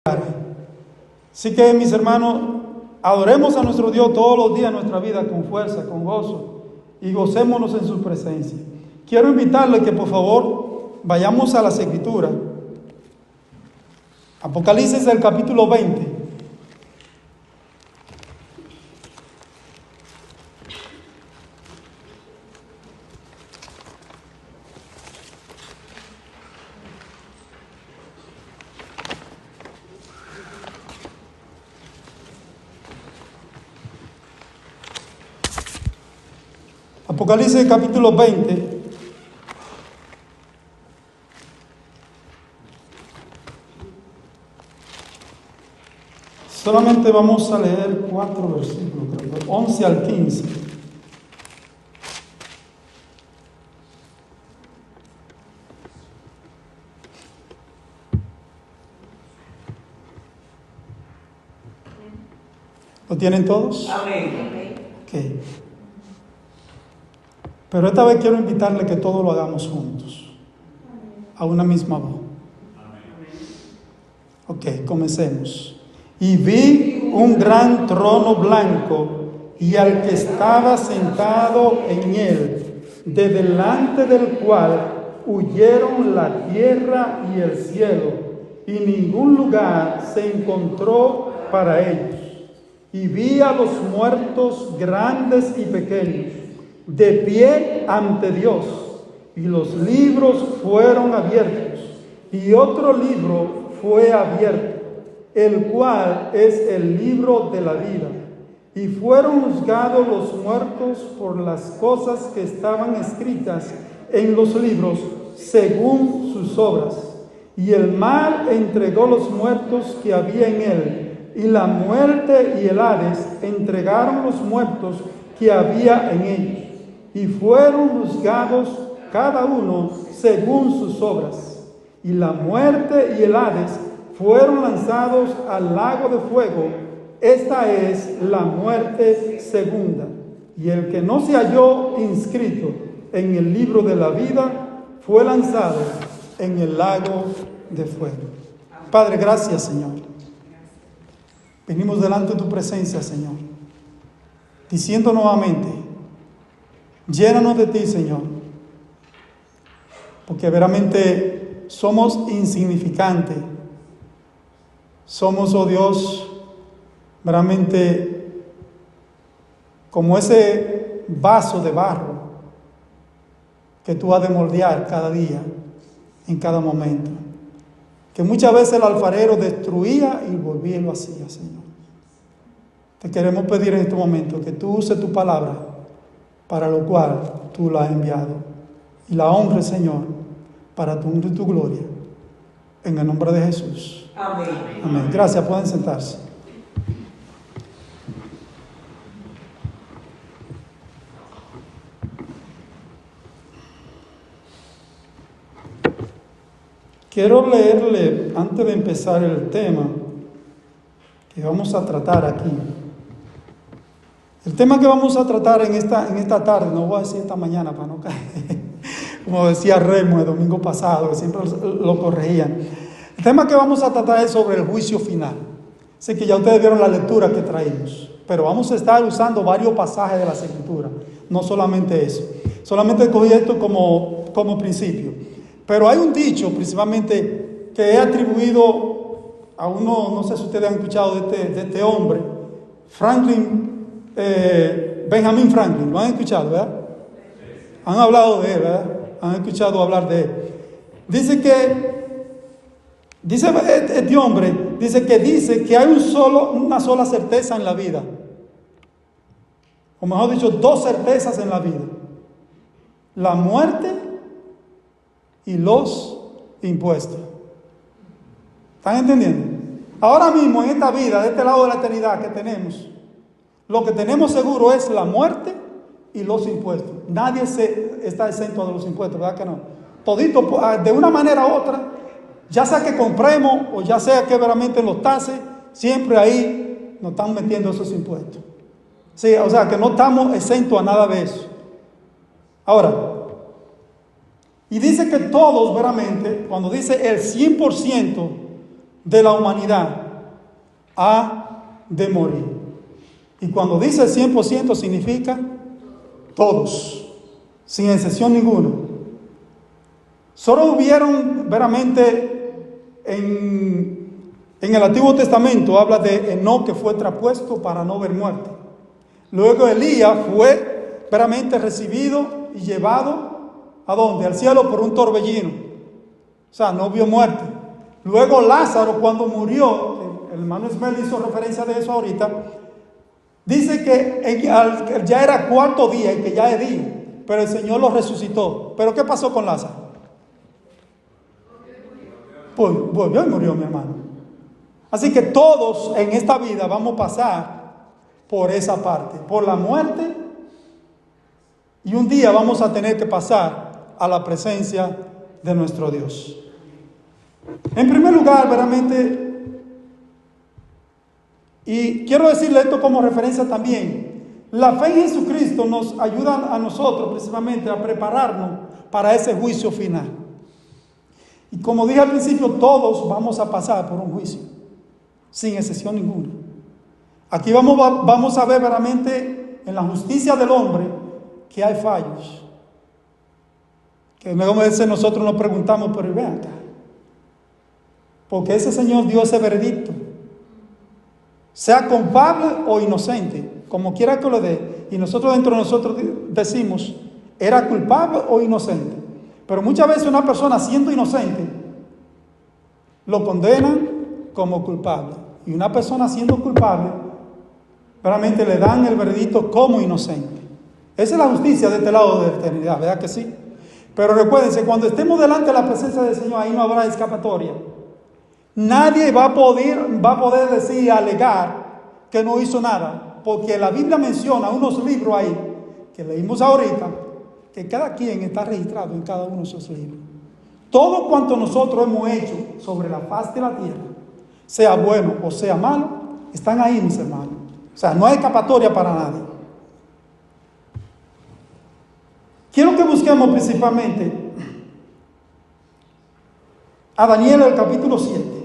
Así que, mis hermanos, adoremos a nuestro Dios todos los días de nuestra vida con fuerza, con gozo, y gocémonos en su presencia. Quiero invitarle que por favor vayamos a las Escrituras. Apocalipsis del capítulo 20. Apocalipsis capítulo 20. Solamente vamos a leer 4 versículos, 11 al 15. ¿Lo tienen todos? Amén. Okay. Pero esta vez quiero invitarle que todos lo hagamos juntos, a una misma voz. Ok, comencemos. Y vi un gran trono blanco y al que estaba sentado en él, de delante del cual huyeron la tierra y el cielo, y ningún lugar se encontró para ellos. Y vi a los muertos grandes y pequeños, de pie ante Dios, y los libros fueron abiertos, y otro libro fue abierto, el cual es el libro de la vida, y fueron juzgados los muertos por las cosas que estaban escritas en los libros según sus obras, y el mar entregó los muertos que había en él, y la muerte y el Hades entregaron los muertos que había en ellos, y fueron juzgados cada uno según sus obras. Y la muerte y el Hades fueron lanzados al lago de fuego. Esta es la muerte segunda. Y el que no se halló inscrito en el libro de la vida fue lanzado en el lago de fuego. Padre, gracias, Señor. Venimos delante de tu presencia, Señor, diciendo nuevamente: llénanos de ti, Señor, porque verdaderamente somos insignificantes. Somos, oh Dios, verdaderamente como ese vaso de barro que tú has de moldear cada día, en cada momento, que muchas veces el alfarero destruía y volvía y lo hacía, Señor. Te queremos pedir en este momento que tú uses tu palabra para lo cual tú la has enviado, y la honres, Señor, para tu honra y tu gloria, en el nombre de Jesús. Amén. Amén. Gracias, pueden sentarse. Quiero leerle, antes de empezar el tema que vamos a tratar aquí. El tema que vamos a tratar en esta tarde, no voy a decir esta mañana para no caer, como decía Remo el domingo pasado, que siempre lo corregían. El tema que vamos a tratar es sobre el juicio final. Sé que ya ustedes vieron la lectura que traímos, pero vamos a estar usando varios pasajes de las Escrituras, no solamente eso. Solamente cogí esto como principio. Pero hay un dicho, principalmente, que he atribuido a uno, no sé si ustedes han escuchado de este hombre, Benjamin Franklin. ¿Lo han escuchado, verdad? Han hablado de él, ¿verdad? Han escuchado hablar de él. Dice este hombre, dice que hay una sola certeza en la vida. O mejor dicho, dos certezas en la vida: la muerte y los impuestos. ¿Están entendiendo? Ahora mismo en esta vida, de este lado de la eternidad que tenemos, lo que tenemos seguro es la muerte y los impuestos. Nadie está exento de los impuestos, ¿verdad que no? Todito, de una manera u otra, ya sea que compremos o ya sea que verdaderamente los tases, siempre ahí nos están metiendo esos impuestos. Sí, o sea que no estamos exentos a nada de eso. Ahora, y dice que todos, verdaderamente, cuando dice el 100% de la humanidad ha de morir. Y cuando dice 100% significa todos, sin excepción ninguna. Solo hubieron veramente en el Antiguo Testamento, habla de Enoc, que fue traspuesto para no ver muerte. Luego Elías fue veramente recibido y llevado ¿a dónde? Al cielo por un torbellino. O sea, no vio muerte. Luego Lázaro, cuando murió, el hermano Ismael hizo referencia de eso ahorita, dice que ya era cuarto día y que ya es día, pero el Señor lo resucitó. ¿Pero qué pasó con Lázaro? Pues volvió y murió, mi hermano. Así que todos en esta vida vamos a pasar por esa parte, por la muerte, y un día vamos a tener que pasar a la presencia de nuestro Dios. En primer lugar, verdaderamente, y quiero decirle esto como referencia también, la fe en Jesucristo nos ayuda a nosotros precisamente a prepararnos para ese juicio final. Y como dije al principio, todos vamos a pasar por un juicio, sin excepción ninguna. Aquí vamos a ver verdaderamente en la justicia del hombre que hay fallos. Que luego a veces nosotros nos preguntamos, pero vean acá, porque ese Señor dio ese veredicto, sea culpable o inocente, como quiera que lo dé, y nosotros dentro de nosotros decimos, ¿era culpable o inocente? Pero muchas veces una persona siendo inocente, lo condenan como culpable, y una persona siendo culpable, realmente le dan el veredicto como inocente. Esa es la justicia de este lado de la eternidad, ¿verdad que sí? Pero recuérdense, cuando estemos delante de la presencia del Señor, ahí no habrá escapatoria. Nadie va a poder decir y alegar que no hizo nada, porque la Biblia menciona unos libros ahí, que leímos ahorita, que cada quien está registrado en cada uno de esos libros. Todo cuanto nosotros hemos hecho sobre la faz de la tierra, sea bueno o sea malo, están ahí, mis hermanos. O sea, no hay escapatoria para nadie. Quiero que busquemos principalmente a Daniel, el capítulo 7.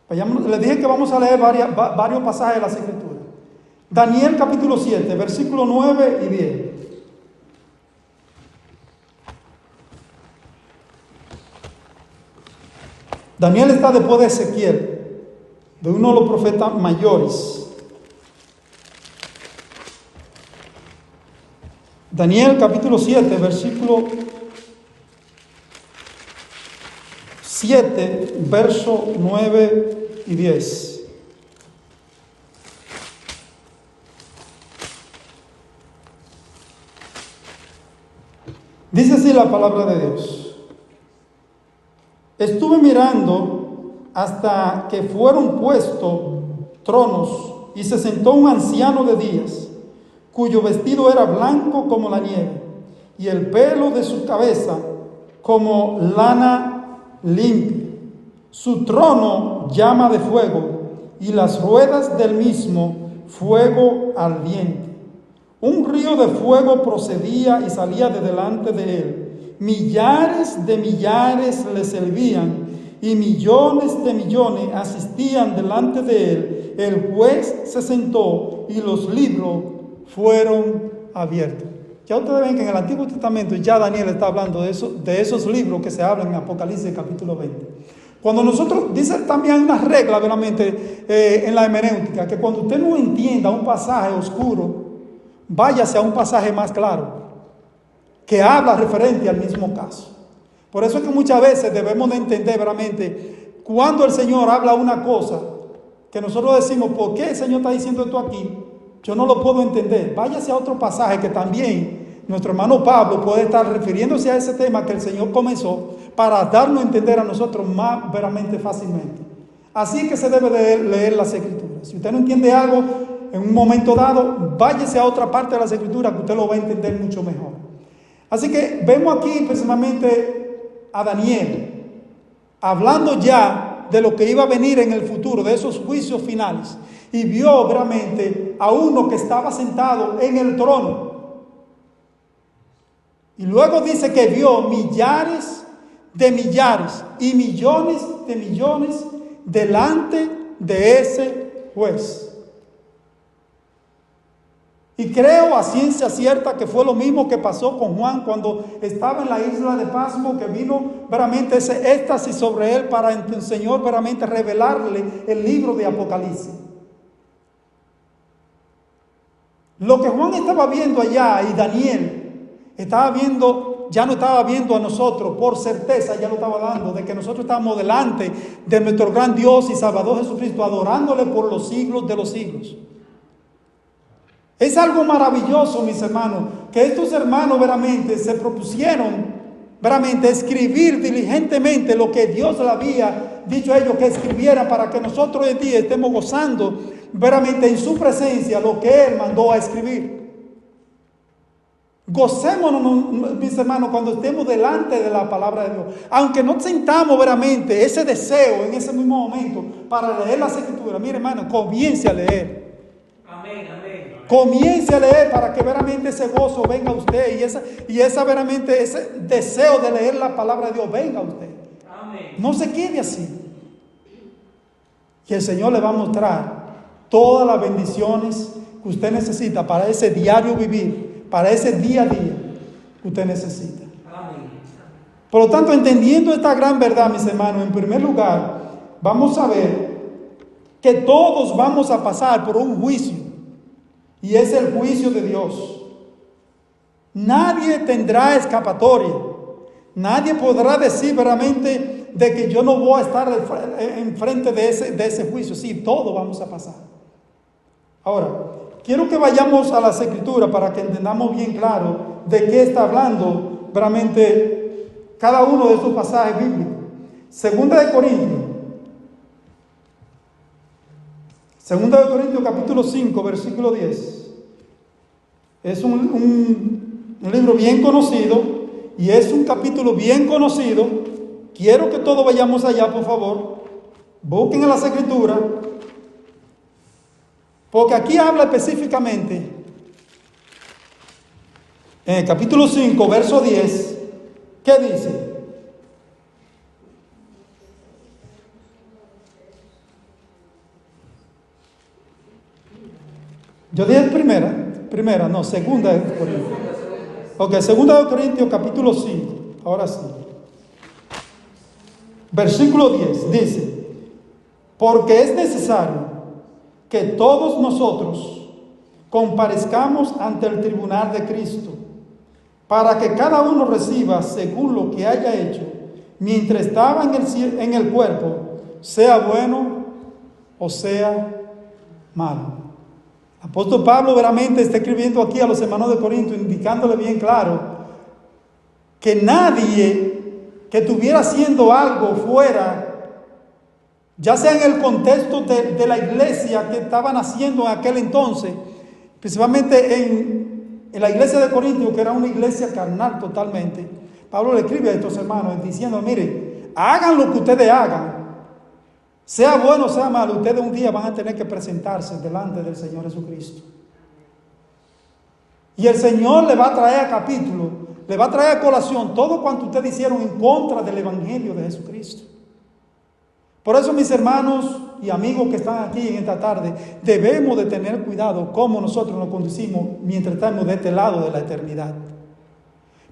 Les dije que vamos a leer varios pasajes de las Escrituras. Daniel, capítulo 7, versículos 9 y 10. Daniel está después de Ezequiel, de uno de los profetas mayores. Daniel capítulo 7, versículo 7, verso 9 y 10. Dice así la palabra de Dios. Estuve mirando hasta que fueron puestos tronos y se sentó un anciano de días, cuyo vestido era blanco como la nieve, y el pelo de su cabeza como lana limpia. Su trono llama de fuego, y las ruedas del mismo fuego ardiente. Un río de fuego procedía y salía de delante de él. Millares de millares le servían, y millones de millones asistían delante de él. El juez se sentó y los libros fueron abiertos. Ya ustedes ven que en el Antiguo Testamento ya Daniel está hablando de esos libros que se hablan en Apocalipsis capítulo 20. Cuando nosotros, dice también una regla verdaderamente en la hermenéutica, que cuando usted no entienda un pasaje oscuro, váyase a un pasaje más claro, que habla referente al mismo caso. Por eso es que muchas veces debemos de entender verdaderamente, cuando el Señor habla una cosa, que nosotros decimos, ¿por qué el Señor está diciendo esto aquí? Yo no lo puedo entender. Váyase a otro pasaje que también nuestro hermano Pablo puede estar refiriéndose a ese tema que el Señor comenzó para darnos a entender a nosotros más veramente fácilmente. Así que se debe de leer las Escrituras. Si usted no entiende algo en un momento dado, váyase a otra parte de las Escrituras que usted lo va a entender mucho mejor. Así que vemos aquí precisamente a Daniel hablando ya de lo que iba a venir en el futuro, de esos juicios finales. Y vio realmente a uno que estaba sentado en el trono. Y luego dice que vio millares de millares y millones de millones delante de ese juez. Y creo a ciencia cierta que fue lo mismo que pasó con Juan cuando estaba en la isla de Pasmo, que vino veramente ese éxtasis sobre él para el Señor veramente revelarle el libro de Apocalipsis. Lo que Juan estaba viendo allá y Daniel estaba viendo, ya no estaba viendo a nosotros, por certeza ya lo estaba dando, de que nosotros estábamos delante de nuestro gran Dios y Salvador Jesucristo, adorándole por los siglos de los siglos. Es algo maravilloso, mis hermanos, que estos hermanos veramente se propusieron veramente escribir diligentemente lo que Dios le había dicho a ellos que escribieran, para que nosotros hoy en día estemos gozando veramente en su presencia lo que Él mandó a escribir. Gocémonos, mis hermanos, cuando estemos delante de la palabra de Dios. Aunque no sintamos veramente ese deseo en ese mismo momento para leer las Escrituras, mire, hermano, comience a leer. Amén, amén. Comience a leer para que veramente ese gozo venga a usted y esa veramente ese deseo de leer la palabra de Dios venga a usted. Amén. No se quede así. Y el Señor le va a mostrar todas las bendiciones que usted necesita para ese diario vivir, para ese día a día que usted necesita. Amén. Por lo tanto, entendiendo esta gran verdad, mis hermanos, en primer lugar, vamos a ver que todos vamos a pasar por un juicio. Y es el juicio de Dios. Nadie tendrá escapatoria. Nadie podrá decir veramente de que yo no voy a estar enfrente de ese juicio. Sí, todos vamos a pasar. Ahora, quiero que vayamos a las Escrituras para que entendamos bien claro de qué está hablando veramente cada uno de estos pasajes bíblicos. Segunda de Corintios capítulo 5, versículo 10. Es un libro bien conocido y es un capítulo bien conocido. Quiero que todos vayamos allá, por favor. Busquen en las Escrituras, porque aquí habla específicamente en el capítulo 5, verso 10. ¿Qué dice? Yo dije segunda de Corintios. Ok, segunda de Corintios capítulo 5, ahora sí. Versículo 10 dice: porque es necesario que todos nosotros comparezcamos ante el tribunal de Cristo, para que cada uno reciba según lo que haya hecho, mientras estaba en el cuerpo, sea bueno o sea malo. Apóstol Pablo veramente está escribiendo aquí a los hermanos de Corinto, indicándole bien claro que nadie que estuviera haciendo algo fuera, ya sea en el contexto de la iglesia que estaban haciendo en aquel entonces, principalmente en la iglesia de Corinto, que era una iglesia carnal totalmente. Pablo le escribe a estos hermanos diciendo: miren, hagan lo que ustedes hagan, sea bueno o sea malo, ustedes un día van a tener que presentarse delante del Señor Jesucristo. Y el Señor le va a traer a capítulo, le va a traer a colación todo cuanto ustedes hicieron en contra del Evangelio de Jesucristo. Por eso, mis hermanos y amigos que están aquí en esta tarde, debemos de tener cuidado cómo nosotros nos conducimos mientras estamos de este lado de la eternidad.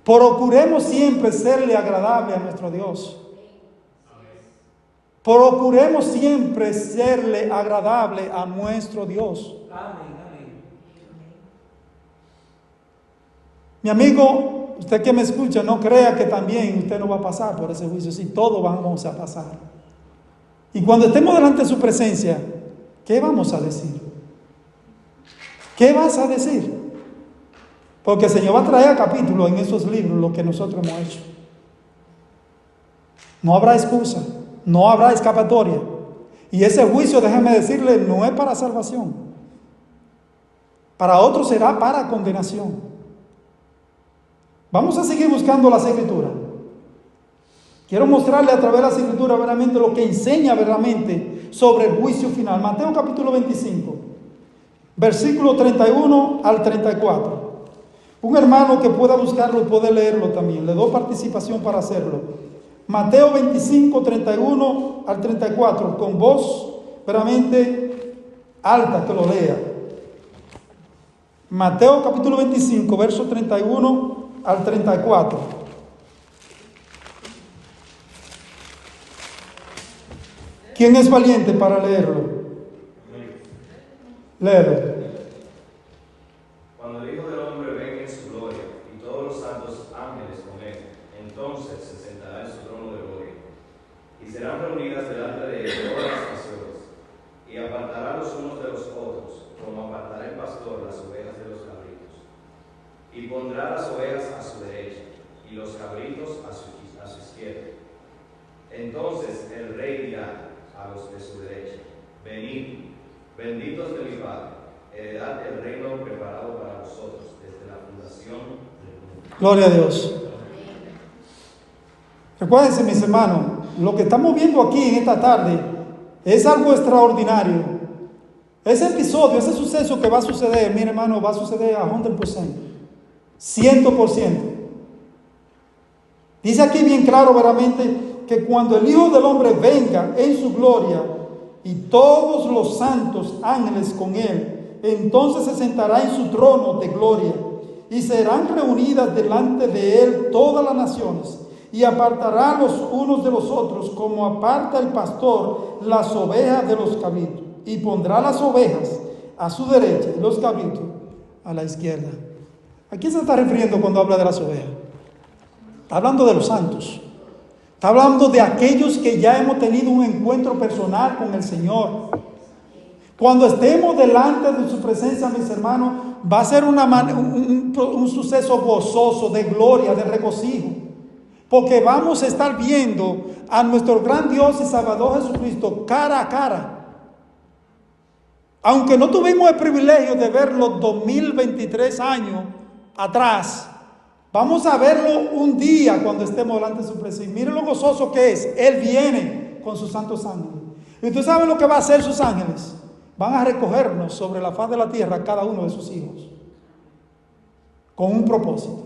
Procuremos siempre serle agradable a nuestro Dios. Procuremos siempre serle agradable a nuestro Dios. Amén, amén. Mi amigo, usted que me escucha, no crea que también usted no va a pasar por ese juicio. Sí, todos vamos a pasar. Y cuando estemos delante de su presencia, ¿qué vamos a decir? ¿Qué vas a decir? Porque el Señor va a traer a capítulo en esos libros lo que nosotros hemos hecho. No habrá excusa. No habrá escapatoria. Y ese juicio, déjeme decirle, no es para salvación. Para otros será para condenación. Vamos a seguir buscando las Escrituras. Quiero mostrarle a través de las Escrituras verdaderamente lo que enseña verdaderamente sobre el juicio final. Mateo capítulo 25, versículo 31 al 34. Un hermano que pueda buscarlo y puede leerlo también. Le doy participación para hacerlo. Mateo 25, 31 al 34, con voz veramente alta que lo lea. Mateo capítulo 25, verso 31 al 34. ¿Quién es valiente para leerlo? Léelo. Cuando el Hijo del Hombre venga en su gloria y todos los santos ángeles con él, entonces se sentará en su trono de gloria. Y serán reunidas delante de él todas las naciones, y apartará los unos de los otros, como apartará el pastor las ovejas de los cabritos. Y pondrá las ovejas a su derecha, y los cabritos a su izquierda. Entonces el rey dirá a los de su derecha: venid, benditos de mi Padre, heredad el reino preparado para vosotros desde la fundación del mundo. Gloria a Dios. Recuérdense, mis hermanos, lo que estamos viendo aquí en esta tarde es algo extraordinario. Ese episodio, ese suceso que va a suceder, mi hermano, va a suceder a 100%. 100%. Dice aquí bien claro, veramente, que cuando el Hijo del Hombre venga en su gloria y todos los santos ángeles con él, entonces se sentará en su trono de gloria y serán reunidas delante de él todas las naciones, y apartará los unos de los otros como aparta el pastor las ovejas de los cabritos, y pondrá las ovejas a su derecha y los cabritos a la izquierda. ¿A quién se está refiriendo cuando habla de las ovejas? Está hablando de los santos. Está hablando de aquellos que ya hemos tenido un encuentro personal con el Señor. Cuando estemos delante de su presencia, mis hermanos, va a ser un suceso gozoso, de gloria, de regocijo. Porque vamos a estar viendo a nuestro gran Dios y Salvador Jesucristo cara a cara. Aunque no tuvimos el privilegio de verlo 2023 años atrás, vamos a verlo un día cuando estemos delante de su presencia. Miren lo gozoso que es. Él viene con sus santos ángeles. ¿Y usted sabe lo que va a hacer sus ángeles? Van a recogernos sobre la faz de la tierra cada uno de sus hijos, con un propósito.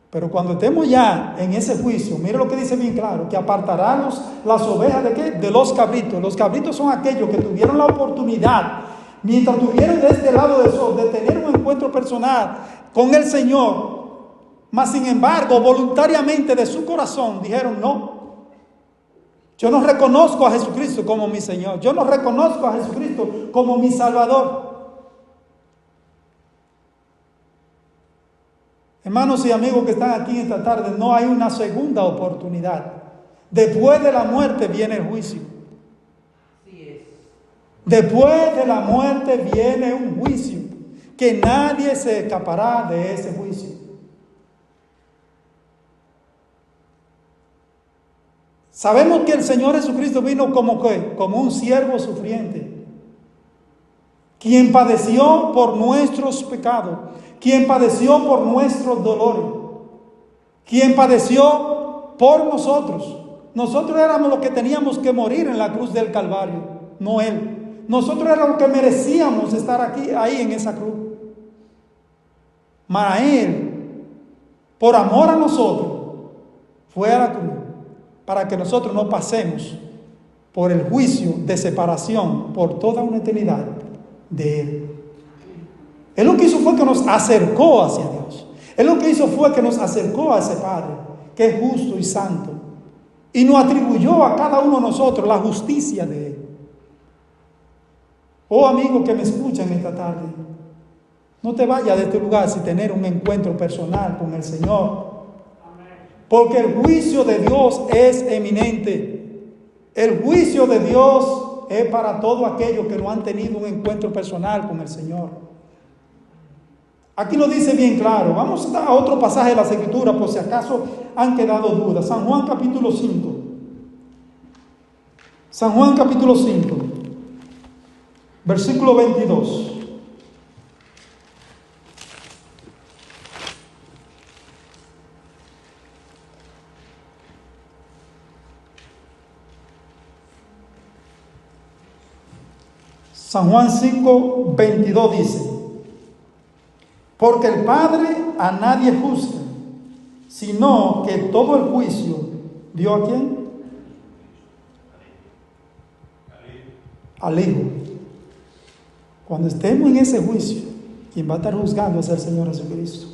Pero cuando estemos ya en ese juicio, mire lo que dice bien claro, que apartarán las ovejas ¿de qué? De los cabritos. Los cabritos son aquellos que tuvieron la oportunidad, mientras tuvieron de este lado del sol, de tener un encuentro personal con el Señor, mas sin embargo, voluntariamente de su corazón dijeron: no, yo no reconozco a Jesucristo como mi Señor, yo no reconozco a Jesucristo como mi Salvador. Hermanos y amigos que están aquí esta tarde, no hay una segunda oportunidad. Después de la muerte viene el juicio. Después de la muerte viene un juicio, que nadie se escapará de ese juicio. Sabemos que el Señor Jesucristo vino como un siervo sufriente, quien padeció por nuestros pecados, quien padeció por nuestros dolores, quien padeció por nosotros. Nosotros éramos los que teníamos que morir en la cruz del Calvario, no Él. Nosotros éramos los que merecíamos estar ahí en esa cruz. Mas Él, por amor a nosotros, fue a la cruz para que nosotros no pasemos por el juicio de separación por toda una eternidad de Él. Él lo que hizo fue que nos acercó hacia Dios. Él lo que hizo fue que nos acercó a ese Padre, que es justo y santo, y nos atribuyó a cada uno de nosotros la justicia de Él. Oh amigo que me escuchan esta tarde, no te vayas de este lugar sin tener un encuentro personal con el Señor. Porque el juicio de Dios es eminente. El juicio de Dios es para todos aquellos que no han tenido un encuentro personal con el Señor. Aquí lo dice bien claro. Vamos a otro pasaje de las Escrituras por si acaso han quedado dudas. San Juan capítulo 5. San Juan capítulo 5, versículo 22. San Juan 5, 22 dice: porque el Padre a nadie juzga, sino que todo el juicio ¿Dio a quién? Al Hijo. Cuando estemos en ese juicio, quien va a estar juzgando es el Señor Jesucristo.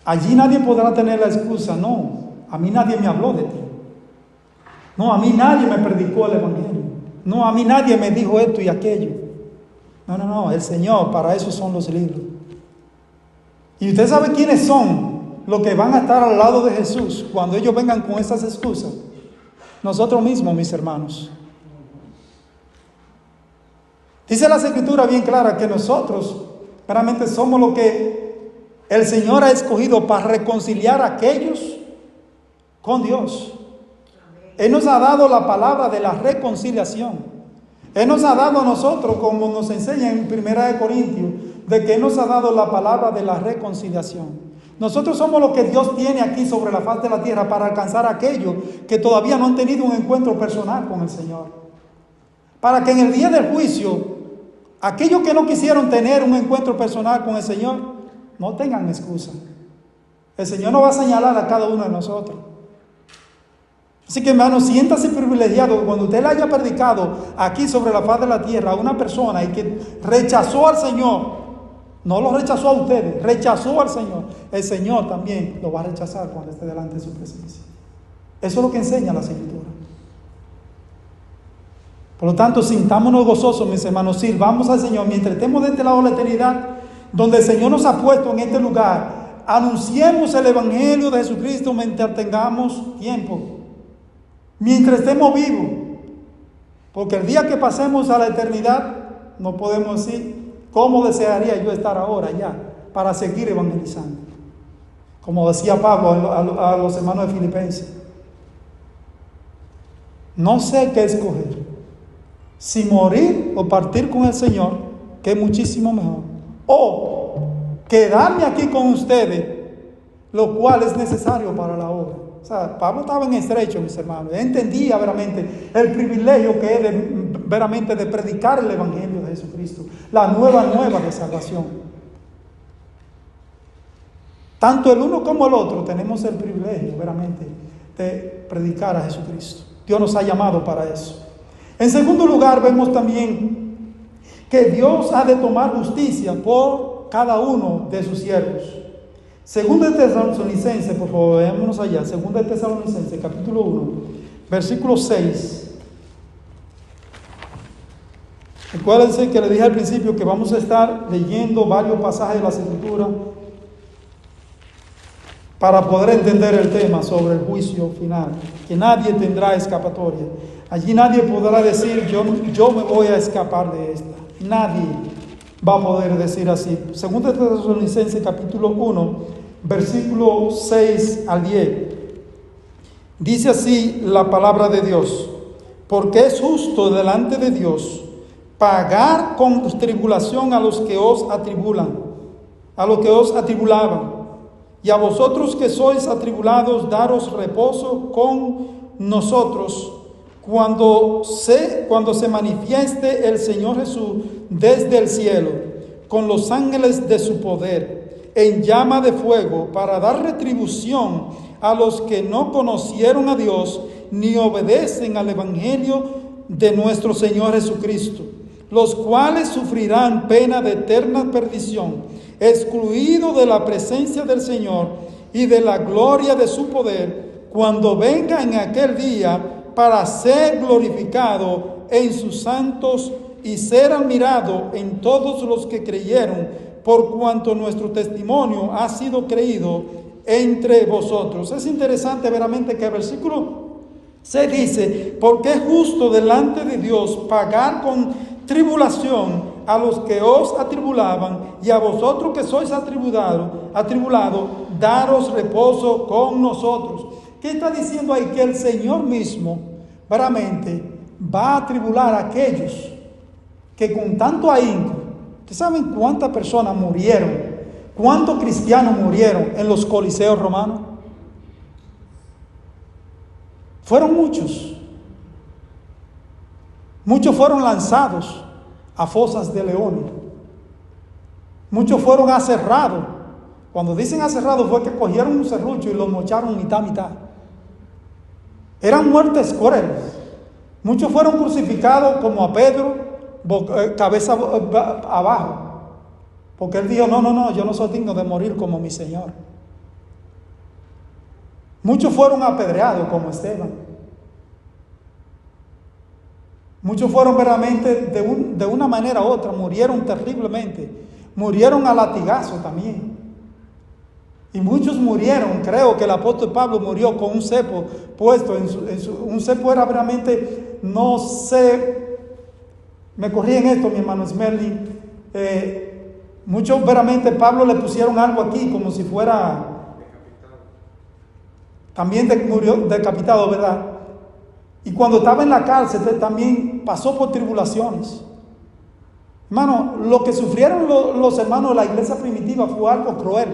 Allí nadie podrá tener la excusa, no, a mí nadie me habló de ti. No, a mí nadie me predicó el Evangelio. No, a mí nadie me dijo esto y aquello. No, el Señor, para eso son los libros. Y usted sabe quiénes son los que van a estar al lado de Jesús cuando ellos vengan con esas excusas. Nosotros mismos, mis hermanos. Dice la Escritura bien clara que nosotros realmente somos lo que el Señor ha escogido para reconciliar a aquellos con Dios. Él nos ha dado la palabra de la reconciliación. Él nos ha dado a nosotros, como nos enseña en 1 Corintios, de que Él nos ha dado la palabra de la reconciliación. Nosotros somos lo que Dios tiene aquí sobre la faz de la tierra para alcanzar a aquellos que todavía no han tenido un encuentro personal con el Señor. Para que en el día del juicio, aquellos que no quisieron tener un encuentro personal con el Señor, no tengan excusa. El Señor nos va a señalar a cada uno de nosotros. Así que, hermano, siéntase privilegiado cuando usted le haya predicado aquí sobre la faz de la tierra a una persona y que rechazó al Señor. No lo rechazó a ustedes, rechazó al Señor. El Señor también lo va a rechazar cuando esté delante de su presencia. Eso es lo que enseña la Escritura. Por lo tanto, sintámonos gozosos, mis hermanos, sirvamos al Señor mientras estemos de este lado de la eternidad, donde el Señor nos ha puesto en este lugar. Anunciemos el Evangelio de Jesucristo mientras tengamos tiempo, mientras estemos vivos, porque el día que pasemos a la eternidad, no podemos decir cómo desearía yo estar ahora ya para seguir evangelizando. Como decía Pablo a los hermanos de Filipenses, no sé qué escoger. Si morir o partir con el Señor, que es muchísimo mejor. O quedarme aquí con ustedes, lo cual es necesario para la obra. O sea, Pablo estaba en estrecho, mis hermanos. Él entendía veramente el privilegio que es veramente de predicar el Evangelio de Jesucristo. La nueva de salvación. Tanto el uno como el otro tenemos el privilegio veramente de predicar a Jesucristo. Dios nos ha llamado para eso. En segundo lugar, vemos también que Dios ha de tomar justicia por cada uno de sus siervos. Segunda de Tesalonicenses, por favor, veámonos allá. Segunda de Tesalonicenses, capítulo 1, versículo 6. Recuérdense que le dije al principio que vamos a estar leyendo varios pasajes de la Escritura para poder entender el tema sobre el juicio final, que nadie tendrá escapatoria. Allí nadie podrá decir, yo me voy a escapar de esta. Nadie va a poder decir así. Segunda de Tesalonicenses, capítulo 1, versículo 6 al 10. Dice así la palabra de Dios: porque es justo delante de Dios pagar con tribulación a los que os atribulan, a los que os atribulaban, y a vosotros que sois atribulados, daros reposo con nosotros cuando se manifieste el Señor Jesús desde el cielo, con los ángeles de su poder, en llama de fuego, para dar retribución a los que no conocieron a Dios, ni obedecen al Evangelio de nuestro Señor Jesucristo, los cuales sufrirán pena de eterna perdición, excluidos de la presencia del Señor y de la gloria de su poder, cuando venga en aquel día para ser glorificado en sus santos y ser admirado en todos los que creyeron, por cuanto nuestro testimonio ha sido creído entre vosotros. Es interesante veramente que el versículo se dice, porque es justo delante de Dios pagar con tribulación a los que os atribulaban, y a vosotros que sois atribulados, daros reposo con nosotros. ¿Qué está diciendo ahí? Que el Señor mismo veramente va a atribular a aquellos que con tanto ahínco. ¿Ustedes saben cuántas personas murieron? ¿Cuántos cristianos murieron en los coliseos romanos? Fueron muchos. Muchos fueron lanzados a fosas de leones. Muchos fueron aserrados Cuando dicen aserrados fue que cogieron un serrucho y lo mocharon mitad a mitad. Eran muertes crueles. Muchos fueron crucificados como a Pedro, cabeza abajo. Porque él dijo, no, yo no soy digno de morir como mi Señor. Muchos fueron apedreados como Esteban. Muchos fueron verdaderamente de una manera u otra, murieron terriblemente. Murieron a latigazo también. Y muchos murieron, creo que el apóstol Pablo murió con un cepo puesto un cepo era verdaderamente, no sé, me corrí en esto mi hermano Smerling, muchos verdaderamente Pablo le pusieron algo aquí como si fuera también murió decapitado, ¿verdad? Y cuando estaba en la cárcel también pasó por tribulaciones. Hermano, lo que sufrieron los hermanos de la iglesia primitiva fue algo cruel.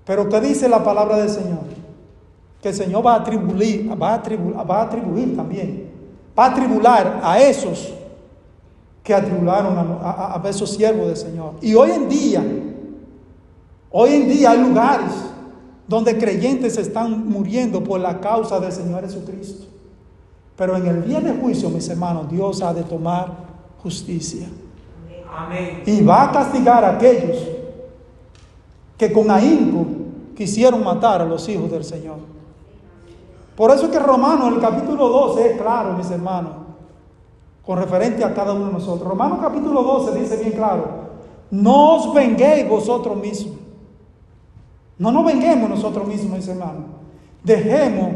Pero ¿qué dice la palabra del Señor? Que el Señor va a atribuir también. Va a tribular a esos que atribularon a esos siervos del Señor. Y hoy en día hay lugares donde creyentes están muriendo por la causa del Señor Jesucristo. Pero en el día de juicio, mis hermanos, Dios ha de tomar justicia. Amén. Y va a castigar a aquellos que con ahínco quisieron matar a los hijos del Señor. Por eso es que Romanos, el capítulo 12, es claro, mis hermanos, con referente a cada uno de nosotros. Romanos capítulo 12 dice bien claro, no os venguéis vosotros mismos. No nos venguemos nosotros mismos, mis hermanos. Dejemos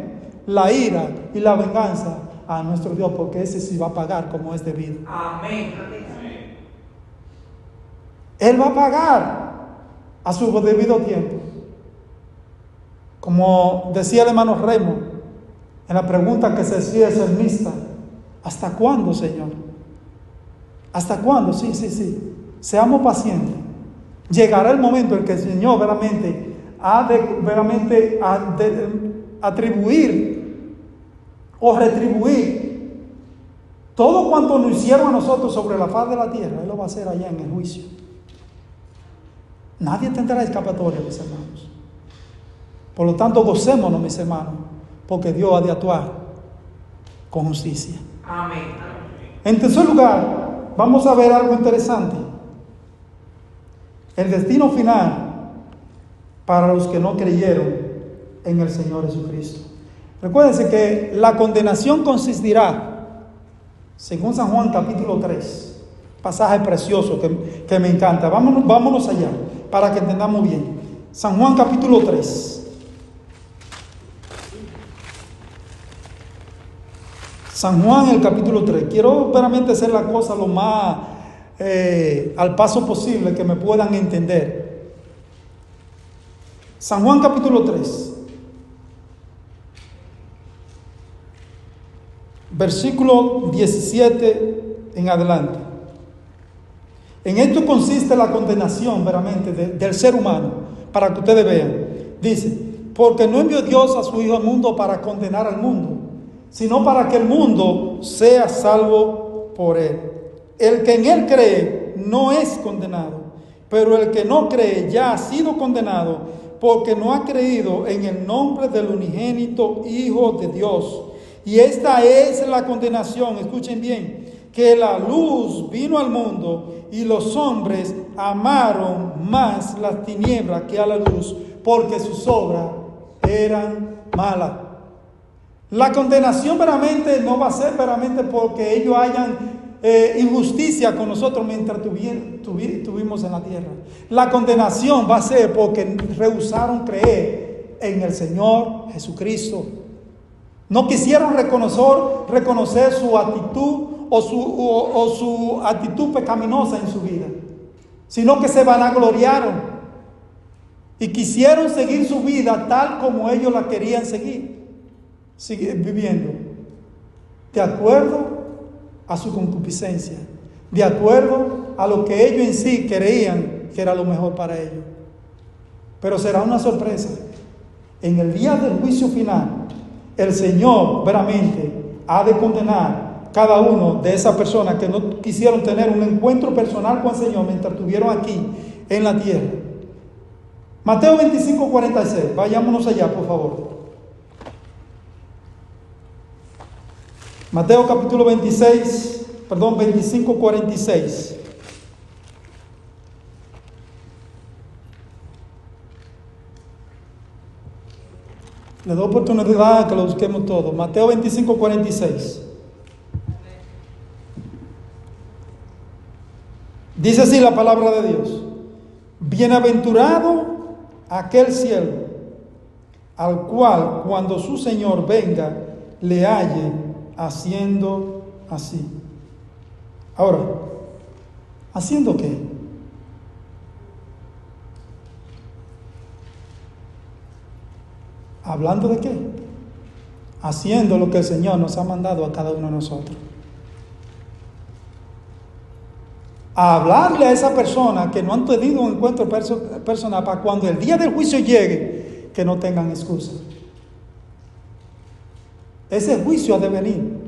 la ira y la venganza a nuestro Dios, porque ese sí va a pagar como es debido. Amén. Él va a pagar a su debido tiempo. Como decía el hermano Remo en la pregunta que se hacía el salmista, ¿hasta cuándo, Señor? ¿Hasta cuándo? Sí. Seamos pacientes. Llegará el momento en que el Señor verdaderamente ha de atribuir o retribuir todo cuanto nos hicieron a nosotros sobre la faz de la tierra. Él lo va a hacer allá en el juicio. Nadie tendrá escapatoria, mis hermanos. Por lo tanto, gocémonos, mis hermanos, porque Dios ha de actuar con justicia. Amén. En tercer lugar, vamos a ver algo interesante. El destino final para los que no creyeron en el Señor Jesucristo. Recuérdense que la condenación consistirá, según San Juan capítulo 3, pasaje precioso que me encanta. Vámonos allá para que entendamos bien. San Juan capítulo 3. San Juan el capítulo 3. Quiero verdaderamente hacer la cosa lo más al paso posible que me puedan entender. San Juan capítulo 3. Versículo 17 en adelante. En esto consiste la condenación verdaderamente del ser humano, para que ustedes vean. Dice, porque no envió Dios a su Hijo al mundo para condenar al mundo, sino para que el mundo sea salvo por él. El que en él cree no es condenado, pero el que no cree ya ha sido condenado, porque no ha creído en el nombre del unigénito Hijo de Dios. Y esta es la condenación, escuchen bien, que la luz vino al mundo y los hombres amaron más las tinieblas que a la luz, porque sus obras eran malas. La condenación verdaderamente no va a ser verdaderamente porque ellos hayan injusticia con nosotros mientras tuvimos en la tierra. La condenación va a ser porque rehusaron creer en el Señor Jesucristo. No quisieron reconocer su actitud o su actitud pecaminosa en su vida, sino que se vanagloriaron y quisieron seguir su vida tal como ellos la querían seguir viviendo, de acuerdo a su concupiscencia, de acuerdo a lo que ellos en sí creían que era lo mejor para ellos. Pero será una sorpresa. En el día del juicio final, el Señor veramente ha de condenar cada uno de esas personas que no quisieron tener un encuentro personal con el Señor mientras estuvieron aquí en la tierra. Mateo 25, 46. Vayámonos allá, por favor. Mateo capítulo 25, 46. Le doy oportunidad a que lo busquemos todo. Mateo 25, 46. Dice así la palabra de Dios: bienaventurado aquel siervo al cual cuando su Señor venga le halle haciendo así. Ahora, ¿haciendo qué? ¿Hablando de qué? Haciendo lo que el Señor nos ha mandado a cada uno de nosotros. A hablarle a esa persona que no han tenido un encuentro personal, para cuando el día del juicio llegue, que no tengan excusa. Ese juicio ha de venir.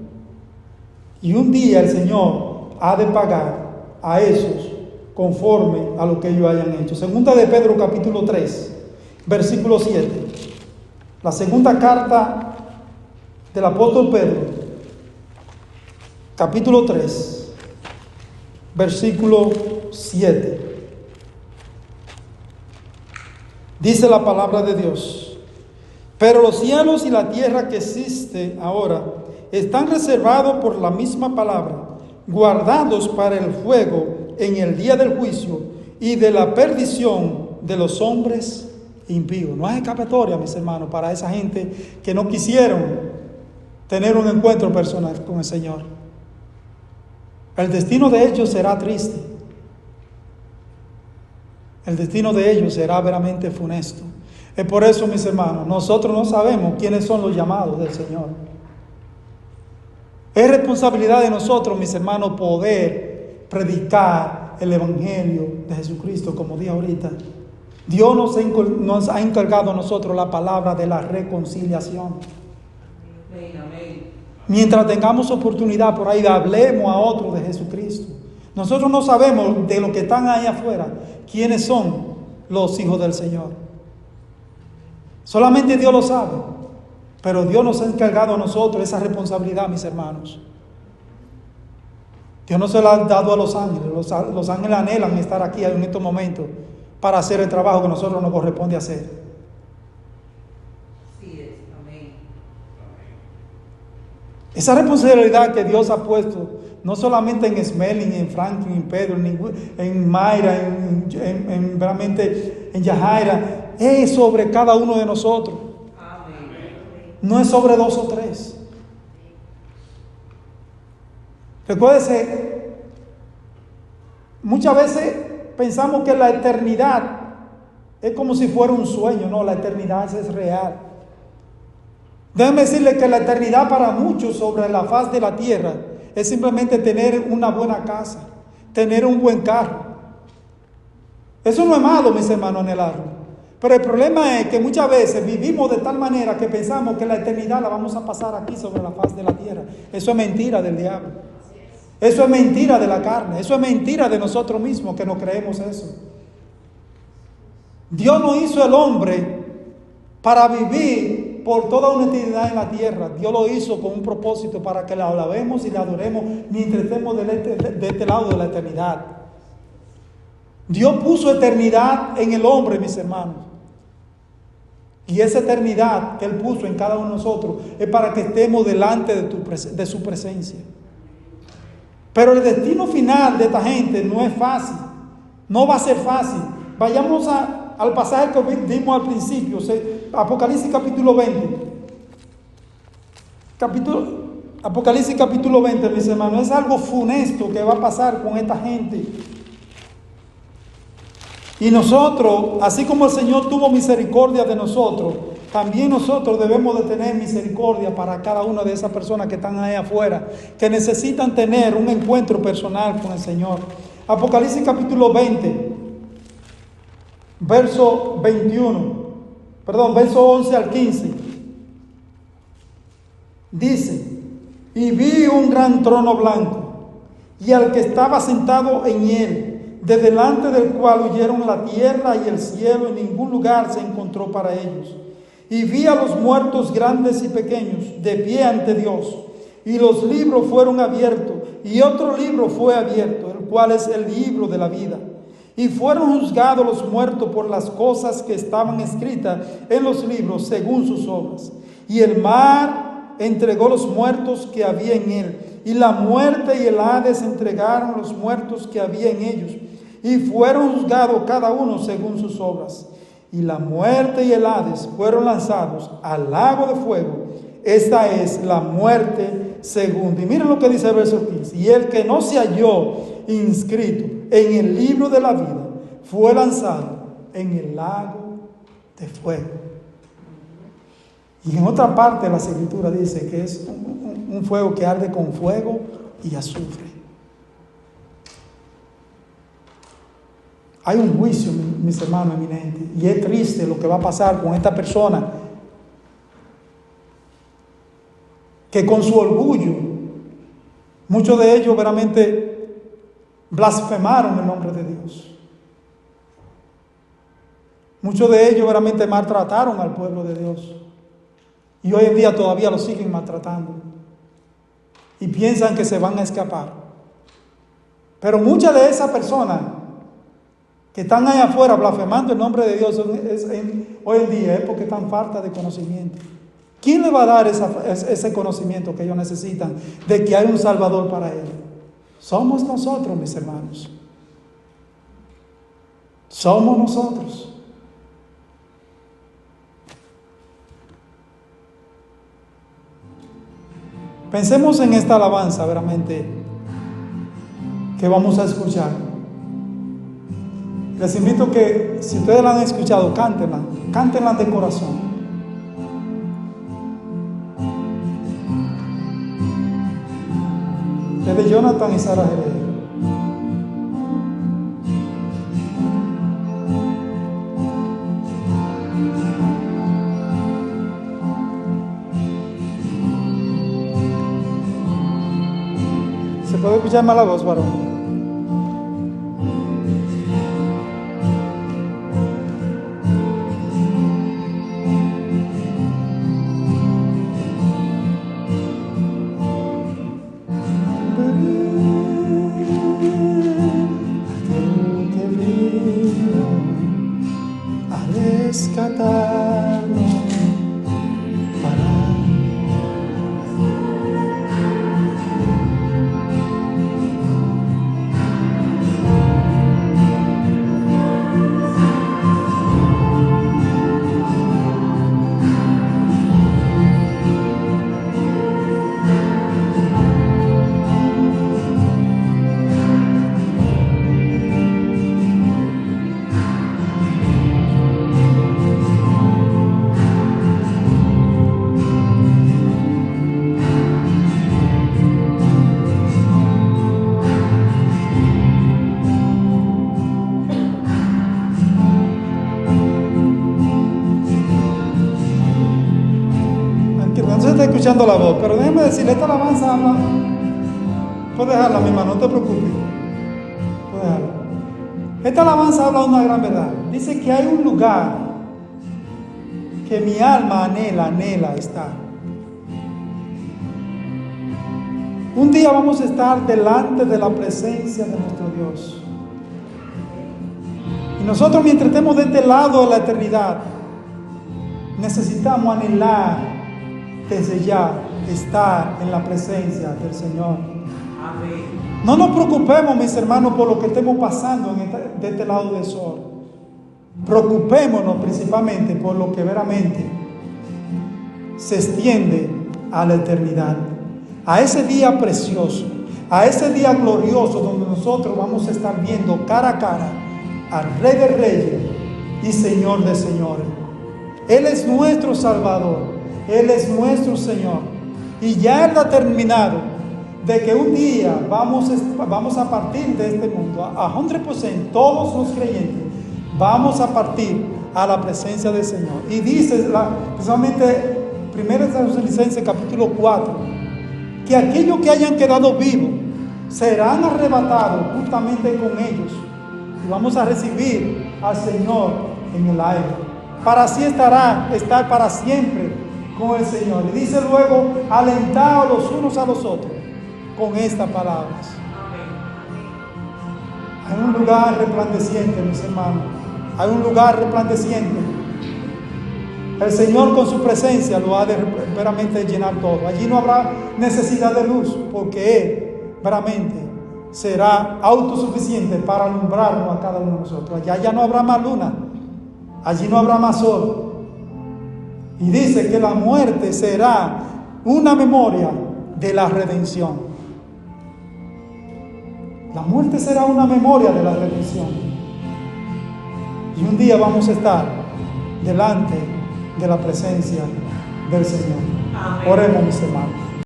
Y un día el Señor ha de pagar a esos conforme a lo que ellos hayan hecho. Segunda de Pedro capítulo 3, versículo 7. La segunda carta del apóstol Pedro, capítulo 3, versículo 7. Dice la palabra de Dios: pero los cielos y la tierra que existe ahora están reservados por la misma palabra, guardados para el fuego en el día del juicio y de la perdición de los hombres impíos. No hay escapatoria, mis hermanos, para esa gente que no quisieron tener un encuentro personal con el Señor. El destino de ellos será triste. El destino de ellos será veramente funesto. Es por eso, mis hermanos, nosotros no sabemos quiénes son los llamados del Señor. Es responsabilidad de nosotros, mis hermanos, poder predicar el Evangelio de Jesucristo, como dije ahorita. Dios nos ha encargado a nosotros la palabra de la reconciliación. Mientras tengamos oportunidad por ahí, hablemos a otros de Jesucristo. Nosotros no sabemos de los que están ahí afuera quiénes son los hijos del Señor. Solamente Dios lo sabe. Pero Dios nos ha encargado a nosotros esa responsabilidad, mis hermanos. Dios no se la ha dado a los ángeles. Los ángeles anhelan estar aquí en estos momentos para hacer el trabajo que a nosotros nos corresponde hacer. Así es, amén. Esa responsabilidad que Dios ha puesto, no solamente en Smelling, en Franklin, en Pedro, en Mayra, realmente en Yajaira, es sobre cada uno de nosotros. No es sobre 2 o 3. Recuérdese, muchas veces pensamos que la eternidad es como si fuera un sueño. No, la eternidad es real. Déjenme decirle que la eternidad para muchos sobre la faz de la tierra es simplemente tener una buena casa, tener un buen carro. Eso no es malo, mis hermanos, anhelarlo. Pero el problema es que muchas veces vivimos de tal manera que pensamos que la eternidad la vamos a pasar aquí sobre la faz de la tierra. Eso es mentira del diablo. Eso es mentira de la carne. Eso es mentira de nosotros mismos que no creemos eso. Dios no hizo el hombre para vivir por toda una eternidad en la tierra. Dios lo hizo con un propósito para que le alabemos y le adoremos mientras estemos de este lado de la eternidad. Dios puso eternidad en el hombre, mis hermanos. Y esa eternidad que Él puso en cada uno de nosotros es para que estemos delante de su presencia. Pero el destino final de esta gente no es fácil. No va a ser fácil. Vayamos al pasaje que vimos al principio, Apocalipsis capítulo 20. Apocalipsis capítulo 20, mis hermanos. Es algo funesto que va a pasar con esta gente. Y nosotros, así como el Señor tuvo misericordia de nosotros, también nosotros debemos de tener misericordia para cada una de esas personas que están ahí afuera, que necesitan tener un encuentro personal con el Señor. Apocalipsis capítulo 20, verso 11 al 15. Dice: y vi un gran trono blanco, y al que estaba sentado en él, de delante del cual huyeron la tierra y el cielo, y ningún lugar se encontró para ellos. Y vi a los muertos grandes y pequeños de pie ante Dios, y los libros fueron abiertos, y otro libro fue abierto, el cual es el libro de la vida. Y fueron juzgados los muertos por las cosas que estaban escritas en los libros según sus obras. Y el mar entregó los muertos que había en él, y la muerte y el Hades entregaron los muertos que había en ellos, y fueron juzgados cada uno según sus obras. Y la muerte y el Hades fueron lanzados al lago de fuego. Esta es la muerte segunda. Y miren lo que dice el verso 15. Y el que no se halló inscrito en el libro de la vida fue lanzado en el lago de fuego. Y en otra parte de la escritura dice que es un fuego que arde con fuego y azufre. Hay un juicio, mis hermanos eminentes, y es triste lo que va a pasar con esta persona que con su orgullo, muchos de ellos verdaderamente blasfemaron el nombre de Dios. Muchos de ellos verdaderamente maltrataron al pueblo de Dios. Y hoy en día todavía lo siguen maltratando. Y piensan que se van a escapar. Pero muchas de esas personas que están allá afuera blasfemando el nombre de Dios hoy en día es porque están falta de conocimiento. ¿Quién le va a dar ese conocimiento que ellos necesitan de que hay un Salvador para ellos? Somos nosotros, mis hermanos. Somos nosotros. Pensemos en esta alabanza verdaderamente que vamos a escuchar. Les invito que, si ustedes la han escuchado, cántenla de corazón. Es de Jonathan y Sara Heredia. ¿Se puede escuchar más la voz, varón? Escuchando la voz, pero déjeme decirle, esta alabanza habla. Puedes dejarla, mi hermano, no te preocupes. Puedes dejarla. Esta alabanza habla de una gran verdad. Dice que hay un lugar que mi alma anhela estar. Un día vamos a estar delante de la presencia de nuestro Dios. Y nosotros, mientras estemos de este lado de la eternidad, necesitamos anhelar desde ya estar en la presencia del Señor. Amén. No nos preocupemos, mis hermanos, por lo que estemos pasando de este lado del sol. Preocupémonos principalmente por lo que veramente se extiende a la eternidad, a ese día precioso, a ese día glorioso donde nosotros vamos a estar viendo cara a cara al Rey de Reyes y Señor de Señores. Él es nuestro Salvador. Él es nuestro Señor. Y ya Él ha terminado de que un día vamos a partir de este mundo. A 100%, todos los creyentes vamos a partir a la presencia del Señor. Y dice, precisamente, 1 Tesalonicenses capítulo 4, que aquellos que hayan quedado vivos serán arrebatados justamente con ellos y vamos a recibir al Señor en el aire. Para así estar para siempre con el Señor. Y dice luego, alentados los unos a los otros con estas palabras. Hay un lugar resplandeciente, mis hermanos. Hay un lugar resplandeciente. El Señor con su presencia lo ha de veramente llenar todo. Allí no habrá necesidad de luz, porque Él veramente será autosuficiente para alumbrarnos a cada uno de nosotros. Allá ya no habrá más luna, allí no habrá más sol. Y dice que la muerte será una memoria de la redención. La muerte será una memoria de la redención. Y un día vamos a estar delante de la presencia del Señor. Amén. Oremos, mis hermanos.